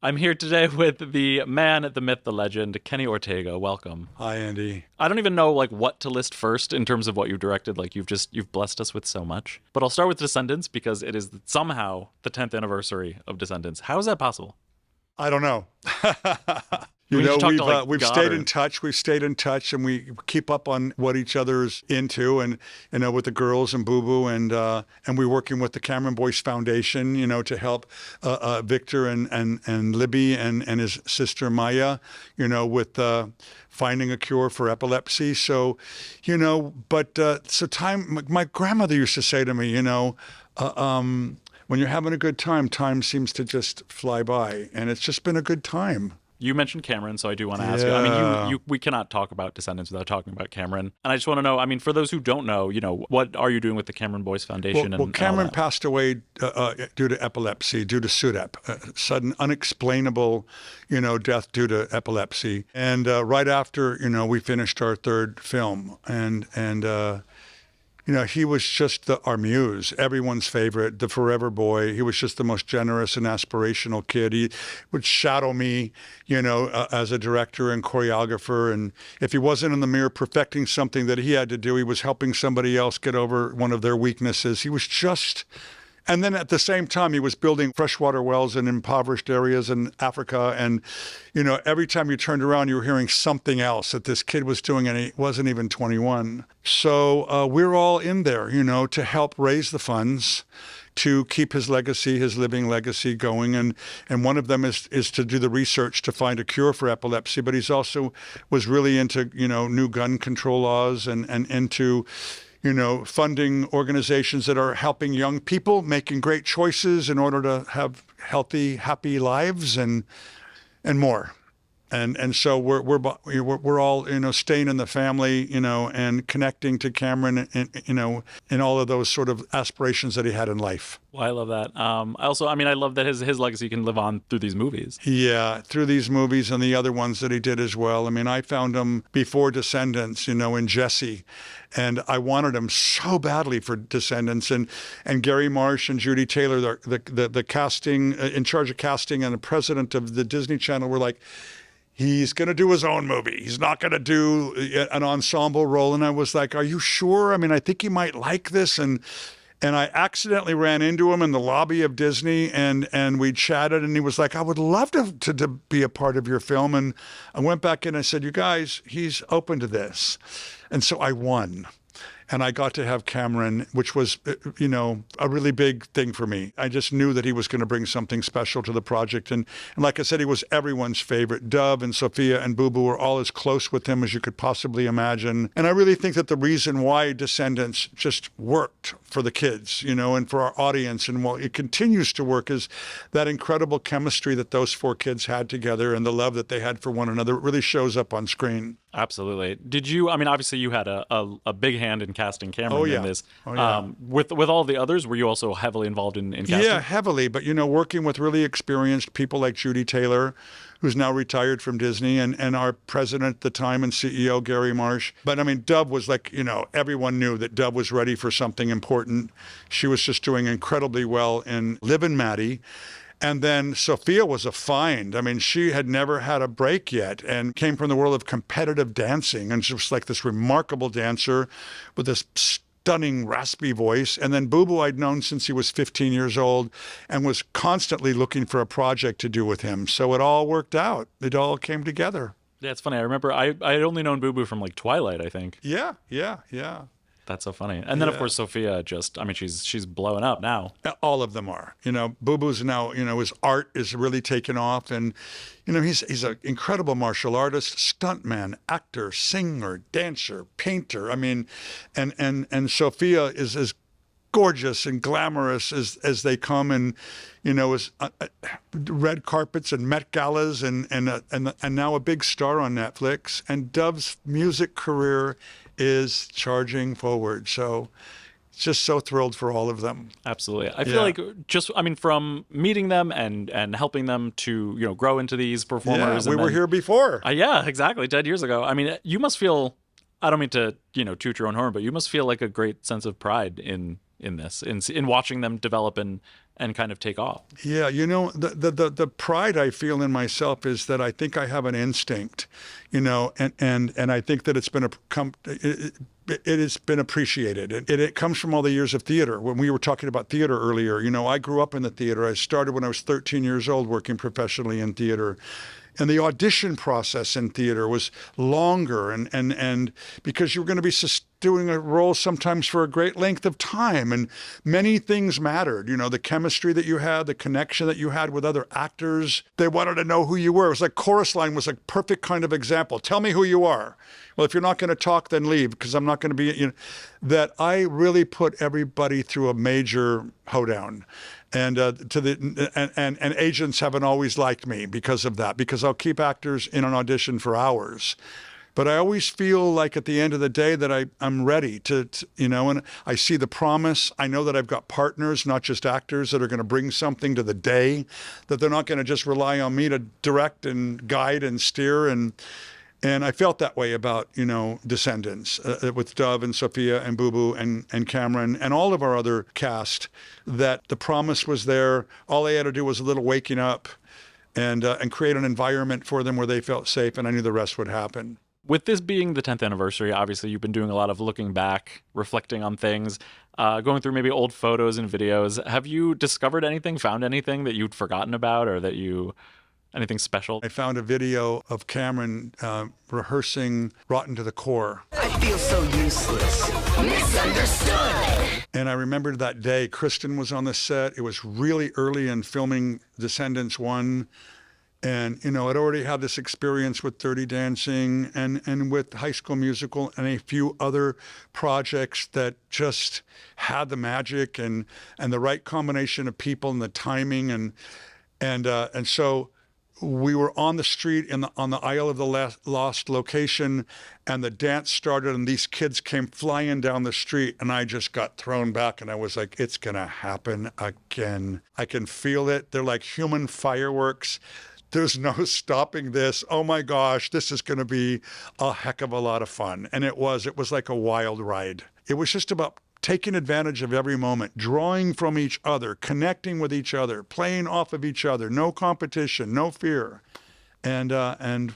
I'm here today with the man, the myth, the legend, Kenny Ortega. Welcome. Hi, Andy. I don't even know what to list first in terms of what you've directed. You've blessed us with so much. But I'll start with Descendants because it is somehow the 10th anniversary of Descendants. How is that possible? I don't know. I mean, did you talk to like We've God stayed or in touch. We've stayed in touch, and we keep up on what each other's into, and with the girls and Boo Boo, and we're working with the Cameron Boyce Foundation, to help Victor and Libby and his sister Maya, with finding a cure for epilepsy. So, so time. My grandmother used to say to me, when you're having a good time, time seems to just fly by, and it's just been a good time. you mentioned Cameron, so I do want to ask you. I mean, we cannot talk about Descendants without talking about Cameron. And I just want to know, I mean, for those who don't know, what are you doing with the Cameron Boyce Foundation Well, and Cameron all that? passed away due to epilepsy, due to SUDEP, sudden, unexplainable, death due to epilepsy. And right after, we finished our third film, and he was just our muse, everyone's favorite, the forever boy. He was just the most generous and aspirational kid. He would shadow me, as a director and choreographer. And if he wasn't in the mirror perfecting something that he had to do, he was helping somebody else get over one of their weaknesses. He was just... And then at the same time, he was building freshwater wells in impoverished areas in Africa. And, every time you turned around, you were hearing something else that this kid was doing, and he wasn't even 21. So we're all in there, to help raise the funds to keep his legacy, his living legacy going. And one of them is to do the research to find a cure for epilepsy. But he's also was really into, new gun control laws and into funding organizations that are helping young people making great choices in order to have healthy, happy lives and more. And so we're all staying in the family and connecting to Cameron and all of those sort of aspirations that he had in life. Well, I love that. I love that his legacy can live on through these movies. Yeah, through these movies and the other ones that he did as well. I mean, I found him before Descendants, in Jesse, and I wanted him so badly for Descendants. And Gary Marsh and Judy Taylor, the casting in charge of casting and the president of the Disney Channel, were like, he's going to do his own movie. He's not going to do an ensemble role. And I was like, are you sure? I mean, I think he might like this. And I accidentally ran into him in the lobby of Disney, and we chatted, and he was like, I would love to be a part of your film. And I went back in and I said, you guys, he's open to this. And so I won. And I got to have Cameron, which was, a really big thing for me. I just knew that he was going to bring something special to the project. And like I said, he was everyone's favorite. Dove and Sophia and Boo Boo were all as close with him as you could possibly imagine. And I really think that the reason why Descendants just worked for the kids, and for our audience, and it continues to work, is that incredible chemistry that those four kids had together and the love that they had for one another. It really shows up on screen. Absolutely. Did you? I mean, obviously, you had a big hand in casting Cameron in this. Oh, yeah. With all the others, were you also heavily involved in casting? Yeah, heavily. But, working with really experienced people like Judy Taylor, who's now retired from Disney, and our president at the time and CEO, Gary Marsh. But, I mean, Dove was like, everyone knew that Dove was ready for something important. She was just doing incredibly well in Liv and Maddie. And then Sophia was a find. I mean, she had never had a break yet and came from the world of competitive dancing. And she was like this remarkable dancer with this stunning raspy voice. And then Boo Boo I'd known since he was 15 years old and was constantly looking for a project to do with him. So it all worked out. It all came together. Yeah, it's funny. I remember I had only known Boo Boo from like Twilight, I think. Yeah. That's so funny. And then, of course, Sophia she's blowing up now. All of them are. Boo Boo's now, his art is really taken off. And, he's an incredible martial artist, stuntman, actor, singer, dancer, painter. I mean, and Sophia is as gorgeous and glamorous as they come, and as red carpets and Met Galas, and now a big star on Netflix. And Dove's music career is charging forward. So just so thrilled for all of them. Absolutely. I feel like from meeting them and helping them to, grow into these performers. Yeah, we were here before. Yeah, exactly. 10 years ago. I mean, you must feel, I don't mean to, toot your own horn, but you must feel like a great sense of pride in this, in watching them develop and and kind of take off. Yeah, the pride I feel in myself is that I think I have an instinct, and I think that it has been appreciated. It comes from all the years of theater. When we were talking about theater earlier, I grew up in the theater. I started when I was 13 years old working professionally in theater. And the audition process in theater was longer, and because you were going to be doing a role sometimes for a great length of time, and many things mattered. The chemistry that you had, the connection that you had with other actors. They wanted to know who you were. It was like Chorus Line was a perfect kind of example. Tell me who you are. Well, if you're not going to talk, then leave, because I'm not going to be. That I really put everybody through a major hoedown. And and agents haven't always liked me because of that, because I'll keep actors in an audition for hours. But I always feel like at the end of the day that I'm ready to, and I see the promise. I know that I've got partners, not just actors, that are going to bring something to the day, that they're not going to just rely on me to direct and guide and steer. And I felt that way about, Descendants with Dove and Sophia and Boo Boo and Cameron and all of our other cast, that the promise was there. All they had to do was a little waking up and create an environment for them where they felt safe, and I knew the rest would happen. With this being the 10th anniversary, obviously you've been doing a lot of looking back, reflecting on things, going through maybe old photos and videos. Have you discovered anything, found anything that you'd forgotten about, or anything special? I found a video of Cameron rehearsing Rotten to the Core. I feel so useless, misunderstood. And I remembered that day, Kristen was on the set. It was really early in filming Descendants 1. And, I'd already had this experience with Dirty Dancing and with High School Musical and a few other projects that just had the magic and the right combination of people and the timing. And so we were on the street on the Isle of the Lost location, and the dance started, and these kids came flying down the street, and I just got thrown back, and I was like, it's going to happen again. I can feel it. They're like human fireworks. There's no stopping this. Oh my gosh, this is going to be a heck of a lot of fun. And it was like a wild ride. It was just about taking advantage of every moment, drawing from each other, connecting with each other, playing off of each other, no competition, no fear. And I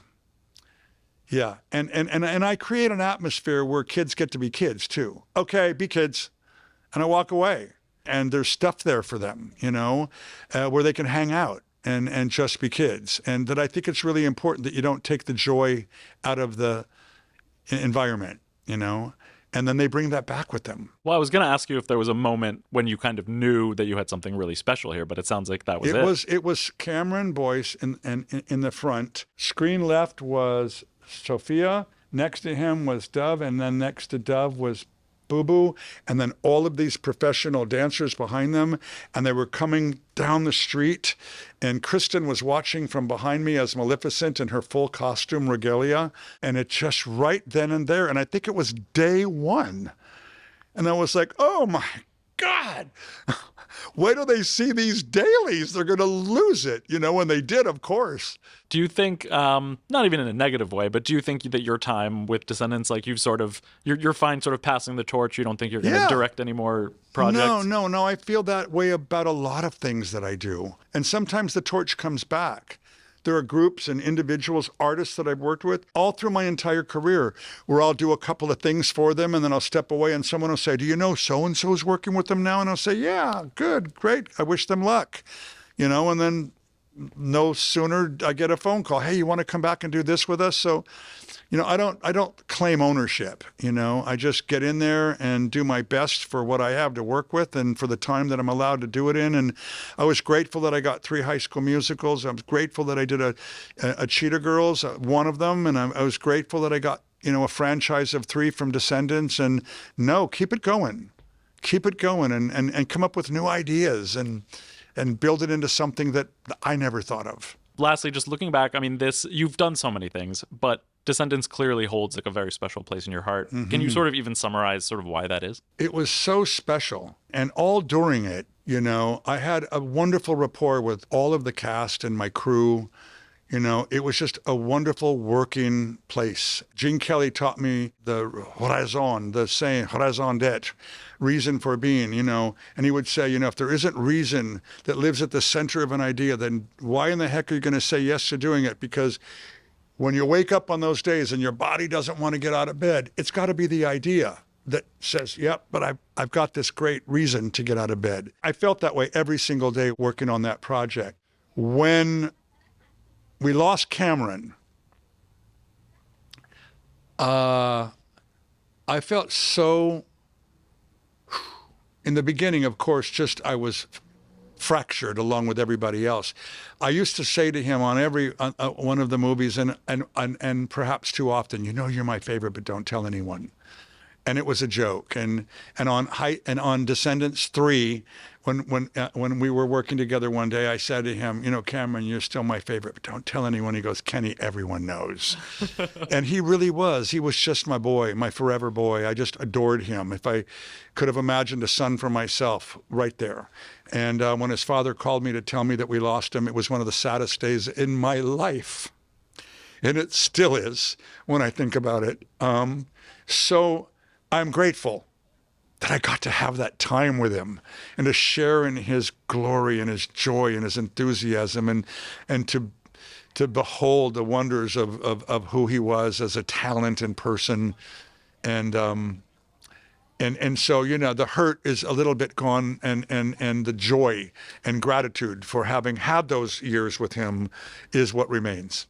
create an atmosphere where kids get to be kids too. Okay, be kids. And I walk away, and there's stuff there for them, where they can hang out and just be kids. And that I think it's really important that you don't take the joy out of the environment, and then they bring that back with them. Well, I was going to ask you if there was a moment when you kind of knew that you had something really special here, but it sounds like that was it. It was Cameron Boyce in the front. Screen left was Sophia. Next to him was Dove, and then next to Dove was Boo Boo, and then all of these professional dancers behind them, and they were coming down the street, and Kristen was watching from behind me as Maleficent in her full costume regalia, and it just right then and there, and I think it was day one, and I was like, oh my God, wait till they see these dailies, they're going to lose it, and they did, of course. Do you think, not even in a negative way, but do you think that your time with Descendants, like you're fine sort of passing the torch, you don't think you're going to direct any more projects? No, I feel that way about a lot of things that I do. And sometimes the torch comes back. There are groups and individuals, artists that I've worked with all through my entire career where I'll do a couple of things for them and then I'll step away and someone will say, do you know so-and-so's working with them now? And I'll say, yeah, good, great. I wish them luck. And then no sooner I get a phone call, hey, you want to come back and do this with us? So, I don't claim ownership, I just get in there and do my best for what I have to work with and for the time that I'm allowed to do it in. And I was grateful that I got 3 High School Musicals. I was grateful that I did a Cheetah Girls, one of them. And I was grateful that I got, a franchise of 3 from Descendants. And no, keep it going and come up with new ideas and build it into something that I never thought of. Lastly, just looking back, you've done so many things, but Descendants clearly holds like a very special place in your heart. Mm-hmm. Can you sort of even summarize sort of why that is? It was so special. And all during it, I had a wonderful rapport with all of the cast and my crew. You know, it was just a wonderful working place. Gene Kelly taught me the raison, the saying, raison d'etre, reason for being, you know. And he would say, you know, if there isn't reason that lives at the center of an idea, then why in the heck are you going to say yes to doing it? Because when you wake up on those days and your body doesn't want to get out of bed, it's got to be the idea that says, yep, but I've got this great reason to get out of bed. I felt that way every single day working on that project. When we lost Cameron, I felt so, in the beginning, of course, just I was fractured along with everybody else. I used to say to him on every one of the movies, and perhaps too often, you know, you're my favorite, but don't tell anyone. And it was a joke. And on Descendants 3, when we were working together one day, I said to him, you know, Cameron, you're still my favorite, but don't tell anyone. He goes, Kenny, everyone knows. And he really was. He was just my boy, my forever boy. I just adored him. If I could have imagined a son for myself, right there. And when his father called me to tell me that we lost him, it was one of the saddest days in my life. And it still is when I think about it. So I'm grateful that I got to have that time with him and to share in his glory and his joy and his enthusiasm and to behold the wonders of who he was as a talent and person. And so, you know, the hurt is a little bit gone, and the joy and gratitude for having had those years with him is what remains.